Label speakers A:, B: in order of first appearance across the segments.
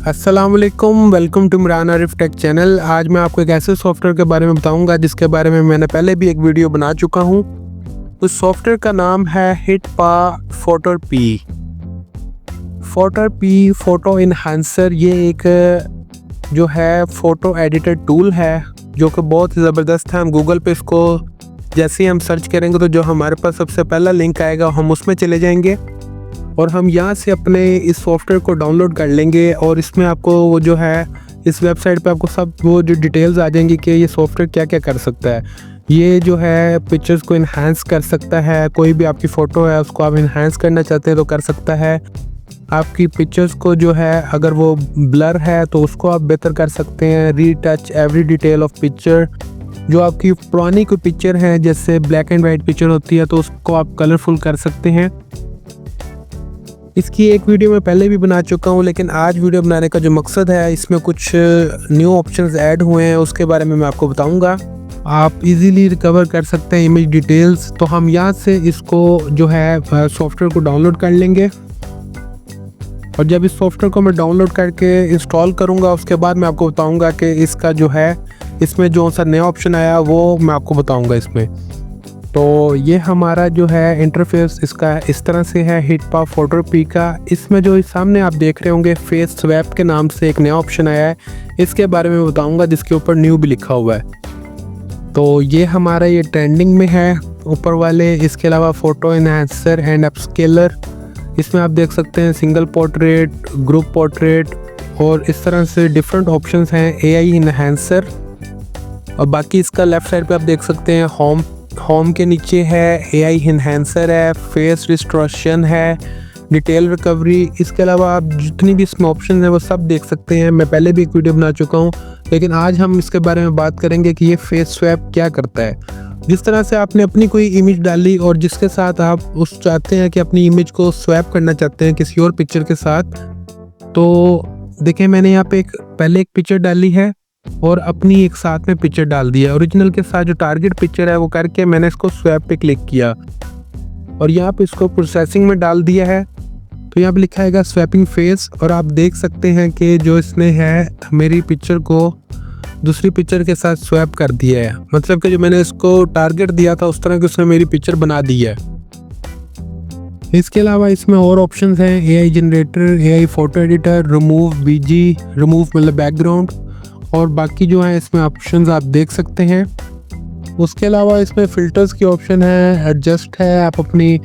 A: अस्सलाम वालेकुम, welcome to Imran Arif tech channel. आज मैं आपको एक ऐसे सॉफ्टवेयर के बारे में बताऊंगा जिसके बारे में मैंने पहले भी एक वीडियो बना चुका हूं। उस सॉफ्टवेयर का नाम है हिटपा फोटो पी। फोटो इन्हांसर ये एक जो है फ़ोटो एडिटर टूल है जो कि बहुत ही ज़बरदस्त है। हम गूगल पे इसको जैसे ही हम सर्च करेंगे तो जो हमारे पास सबसे पहला लिंक आएगा हम उसमें चले जाएंगे और हम यहाँ से अपने इस सॉफ्टवेयर को डाउनलोड कर लेंगे। और इसमें आपको वो जो है इस वेबसाइट पे आपको सब वो जो डिटेल्स आ जाएंगी कि ये सॉफ्टवेयर क्या क्या कर सकता है। ये जो है पिक्चर्स को इन्हांस कर सकता है, कोई भी आपकी फ़ोटो है उसको आप इन्हांस करना चाहते हैं तो कर सकता है। आपकी पिक्चर्स को जो है अगर वो ब्लर है तो उसको आप बेहतर कर सकते हैं। Retouch every detail of picture, जो आपकी पुरानी कोई पिक्चर है जैसे ब्लैक एंड वाइट पिक्चर होती है तो उसको आप कलरफुल कर सकते हैं। इसकी एक वीडियो मैं पहले भी बना चुका हूँ, लेकिन आज वीडियो बनाने का जो मकसद है इसमें कुछ न्यू ऑप्शंस ऐड हुए हैं, उसके बारे में मैं आपको बताऊंगा। आप इजीली रिकवर कर सकते हैं इमेज डिटेल्स। तो हम यहाँ से इसको जो है सॉफ्टवेयर को डाउनलोड कर लेंगे और जब इस सॉफ्टवेयर को मैं डाउनलोड करके इंस्टॉल करूँगा उसके बाद मैं आपको बताऊँगा कि इसका जो है इसमें जो सा नया ऑप्शन आया वो मैं आपको बताऊँगा इसमें। तो ये हमारा जो है इंटरफेस इसका इस तरह से है हिटपा फोटो पी का। इसमें जो सामने आप देख रहे होंगे फेस स्वैप के नाम से एक नया ऑप्शन आया है, इसके बारे में बताऊंगा जिसके ऊपर न्यू भी लिखा हुआ है। तो ये हमारा ये ट्रेंडिंग में है ऊपर वाले। इसके अलावा फ़ोटो इन्हांसर एंड अपस्केलर, इसमें आप देख सकते हैं सिंगल पोर्ट्रेट, ग्रुप पोर्ट्रेट और इस तरह से डिफरेंट ऑप्शंस हैं। AI इन्हांसर और बाकी इसका लेफ़्ट साइड पे आप देख सकते हैं होम के नीचे है AI इन्हांसर है, फेस रिस्टोरेशन है, डिटेल रिकवरी। इसके अलावा आप जितनी भी इसमें ऑप्शन है वो सब देख सकते हैं। मैं पहले भी एक वीडियो बना चुका हूँ, लेकिन आज हम इसके बारे में बात करेंगे कि ये फेस स्वैप क्या करता है। जिस तरह से आपने अपनी कोई इमेज डाली और जिसके साथ आप उस चाहते हैं कि अपनी इमेज को स्वैप करना चाहते हैं किसी और पिक्चर के साथ, तो देखें मैंने यहाँ पे पहले एक पिक्चर डाली है और अपनी एक साथ में पिक्चर डाल दिया। ओरिजिनल के साथ जो टारगेट पिक्चर है वो करके मैंने इसको स्वैप पे क्लिक किया और यहाँ पे इसको प्रोसेसिंग में डाल दिया है। तो यहाँ पे लिखा है स्वैपिंग फेस और आप देख सकते हैं कि जो इसने है मेरी पिक्चर को दूसरी पिक्चर के साथ स्वैप कर दिया है। मतलब कि जो मैंने इसको टारगेट दिया था उस तरह की उसने मेरी पिक्चर बना दी है। इसके अलावा इसमें और ऑप्शंस हैं AI generator, AI photo editor, remove BG, remove मतलब बैकग्राउंड और बाकी जो है इसमें ऑप्शंस आप देख सकते हैं। उसके अलावा इसमें फ़िल्टर्स की ऑप्शन है, एडजस्ट है, आप अपनी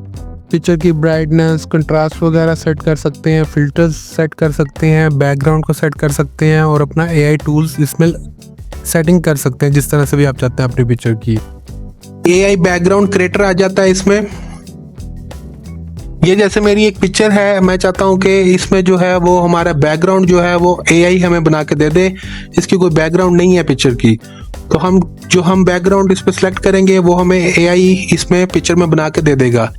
A: पिक्चर की ब्राइटनेस, कंट्रास्ट वगैरह सेट कर सकते हैं, फ़िल्टर्स सेट कर सकते हैं, बैकग्राउंड को सेट कर सकते हैं और अपना AI टूल्स इसमें सेटिंग कर सकते हैं जिस तरह से भी आप चाहते हैं अपनी पिक्चर की। AI बैकग्राउंड क्रिएटर आ जाता है इसमें। ये जैसे मेरी एक पिक्चर है, मैं चाहता हूँ कि इसमें जो है वो हमारा बैकग्राउंड जो है वो AI हमें बना के दे दे। इसकी कोई बैकग्राउंड नहीं है पिक्चर की, तो हम बैकग्राउंड इस पर सिलेक्ट करेंगे वो हमें AI इसमें पिक्चर में बना के दे देगा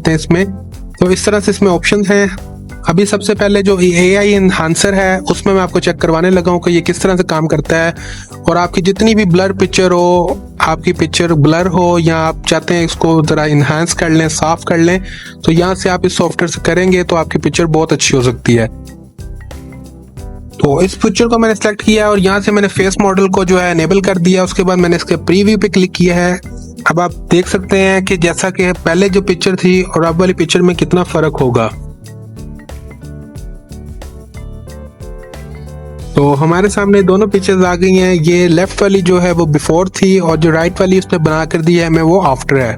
A: इसमें। तो इस तरह से इसमें ऑप्शंस हैं। अभी सबसे पहले जो AI इन्हांसर है उसमें मैं आपको चेक करवाने लगा हूँ कि ये किस तरह से काम करता है। और आपकी जितनी भी ब्लर पिक्चर हो, आपकी पिक्चर ब्लर हो या आप चाहते हैं इसको ज़रा इन्हांस कर लें, साफ कर लें, तो यहाँ से आप इस सॉफ्टवेयर से करेंगे तो आपकी पिक्चर बहुत अच्छी हो सकती है। तो इस पिक्चर को मैंने सेलेक्ट किया और यहाँ से मैंने फेस मॉडल को जो है एनेबल कर दिया। उसके बाद मैंने इसके प्रीव्यू पे क्लिक किया है। अब आप देख सकते हैं कि जैसा कि पहले जो पिक्चर थी और अब वाली पिक्चर में कितना फर्क होगा। तो हमारे सामने दोनों पिक्चर्स आ गई हैं। ये लेफ्ट वाली जो है वो बिफोर थी और जो राइट वाली उसने बना कर दी है हमें वो आफ्टर है।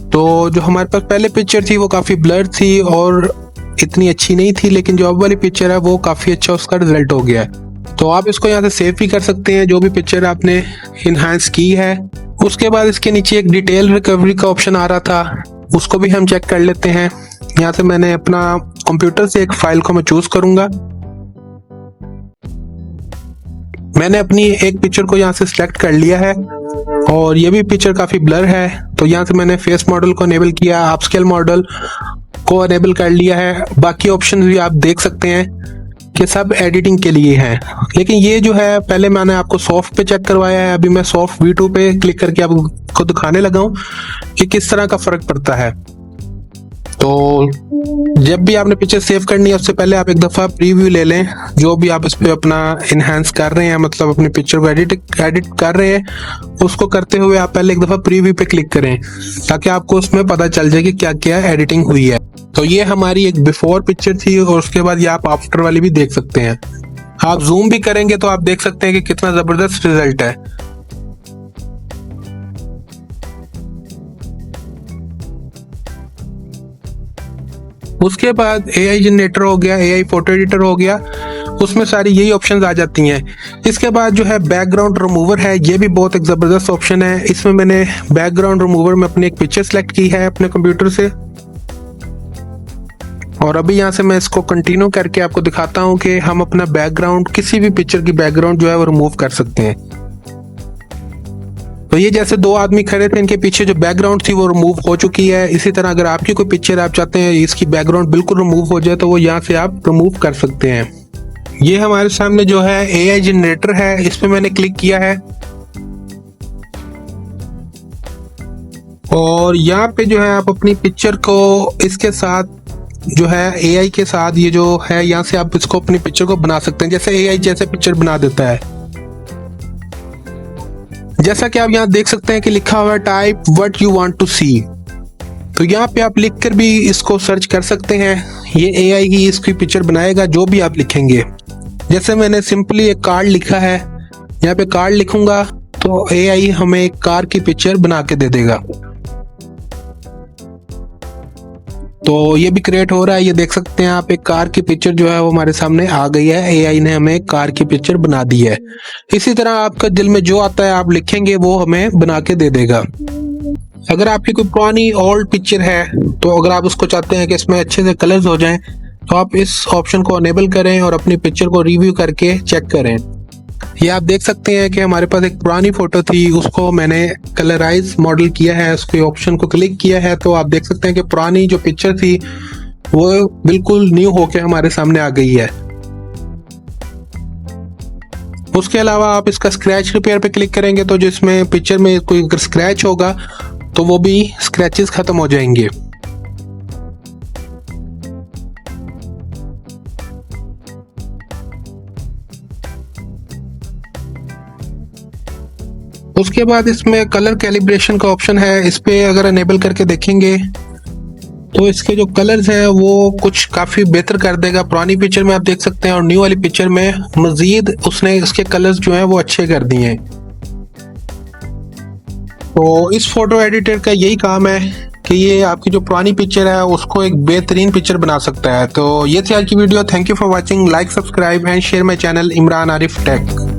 A: तो जो हमारे पास पहले पिक्चर थी वो काफ़ी ब्लर थी और इतनी अच्छी नहीं थी, लेकिन जो अब वाली पिक्चर है वो काफ़ी अच्छा उसका रिजल्ट हो गया है। तो आप इसको यहाँ से सेव भी कर सकते हैं जो भी पिक्चर आपने इन्हांस की है। उसके बाद इसके नीचे एक डिटेल रिकवरी का ऑप्शन आ रहा था, उसको भी हम चेक कर लेते हैं। यहाँ से मैंने अपना कंप्यूटर से एक फाइल को मैं चूज करूंगा। मैंने अपनी एक पिक्चर को यहाँ से सिलेक्ट कर लिया है और ये भी पिक्चर काफ़ी ब्लर है, तो यहाँ से मैंने फेस मॉडल को एनेबल किया, अपस्केल मॉडल को एनेबल कर लिया है। बाकी ऑप्शन भी आप देख सकते हैं कि सब एडिटिंग के लिए हैं, लेकिन ये जो है पहले मैंने आपको सॉफ्ट पे चेक करवाया है, अभी मैं सॉफ्ट V2 पे क्लिक करके आपको दिखाने लगा हूँ कि किस तरह का फ़र्क पड़ता है। तो जब भी आपने पिक्चर सेव करनी है उससे पहले आप एक दफ़ा प्रीव्यू ले लें। जो भी आप इस पे अपना इनहेंस कर रहे हैं, मतलब अपनी पिक्चर को एडिट कर रहे हैं, उसको करते हुए आप पहले एक दफ़ा प्रीव्यू पे क्लिक करें ताकि आपको उसमें पता चल जाए कि क्या क्या एडिटिंग हुई है। तो ये हमारी एक बिफोर पिक्चर थी और उसके बाद ये आप आफ्टर वाली भी देख सकते हैं। आप जूम भी करेंगे तो आप देख सकते हैं कि कितना ज़बरदस्त रिजल्ट है। उसके बाद AI जनरेटर हो गया, AI फोटो एडिटर हो गया, उसमें सारी यही ऑप्शंस आ जाती हैं। इसके बाद जो है बैकग्राउंड रिमूवर है, ये भी बहुत एक ज़बरदस्त ऑप्शन है। इसमें मैंने बैकग्राउंड रिमूवर में अपनी एक पिक्चर सेलेक्ट की है अपने कंप्यूटर से, और अभी यहाँ से मैं इसको कंटिन्यू करके आपको दिखाता हूँ कि हम अपना बैकग्राउंड, किसी भी पिक्चर की बैकग्राउंड जो है वो रिमूव कर सकते हैं। तो ये जैसे दो आदमी खड़े थे, इनके पीछे जो बैकग्राउंड थी वो रिमूव हो चुकी है। इसी तरह अगर आपकी कोई पिक्चर आप चाहते हैं इसकी बैकग्राउंड बिल्कुल रिमूव हो जाए तो वो यहाँ से आप रिमूव कर सकते हैं। ये हमारे सामने जो है AI जनरेटर है, इस पे मैंने क्लिक किया है और यहाँ पे जो है आप अपनी पिक्चर को इसके साथ जो है AI के साथ ये जो है यहाँ से आप इसको अपनी पिक्चर को बना सकते हैं, जैसे AI जैसे पिक्चर बना देता है। जैसा कि आप यहाँ देख सकते हैं कि लिखा हुआ है type what you want to see. तो यहाँ पे आप लिख कर भी इसको सर्च कर सकते हैं, ये AI ही इसकी पिक्चर बनाएगा जो भी आप लिखेंगे। जैसे मैंने सिंपली एक कार्ड लिखा है, यहाँ पे कार्ड लिखूंगा तो AI हमें एक कार की पिक्चर बना के दे देगा। तो ये भी क्रिएट हो रहा है, ये देख सकते हैं आप, एक कार की पिक्चर जो है वो हमारे सामने आ गई है। AI ने हमें एक कार की पिक्चर बना दी है। इसी तरह आपका दिल में जो आता है आप लिखेंगे वो हमें बना के दे देगा। अगर आपकी कोई पुरानी ओल्ड पिक्चर है तो अगर आप उसको चाहते हैं कि इसमें अच्छे से कलर्स हो जाएं तो आप इस ऑप्शन को अनेबल करें और अपनी पिक्चर को रिव्यू करके चेक करें। ये आप देख सकते हैं कि हमारे पास एक पुरानी फोटो थी, उसको मैंने कलराइज मॉडल किया है, उसके ऑप्शन को क्लिक किया है तो आप देख सकते हैं कि पुरानी जो पिक्चर थी वो बिल्कुल न्यू होके हमारे सामने आ गई है। उसके अलावा आप इसका स्क्रैच रिपेयर पे क्लिक करेंगे तो जो इसमें पिक्चर में कोई अगर स्क्रैच होगा तो वो भी स्क्रैचेस खत्म हो जाएंगे। उसके बाद इसमें कलर कैलिब्रेशन का ऑप्शन है, इस पे अगर अनेबल करके देखेंगे तो इसके जो कलर्स हैं वो कुछ काफ़ी बेहतर कर देगा। पुरानी पिक्चर में आप देख सकते हैं और न्यू वाली पिक्चर में मजीद उसने इसके कलर्स जो हैं वो अच्छे कर दिए हैं। तो इस फोटो एडिटर का यही काम है कि ये आपकी जो पुरानी पिक्चर है उसको एक बेहतरीन पिक्चर बना सकता है। तो ये थी आज की video. Thank you for watching. Like, subscribe and share my channel Imran Arif take.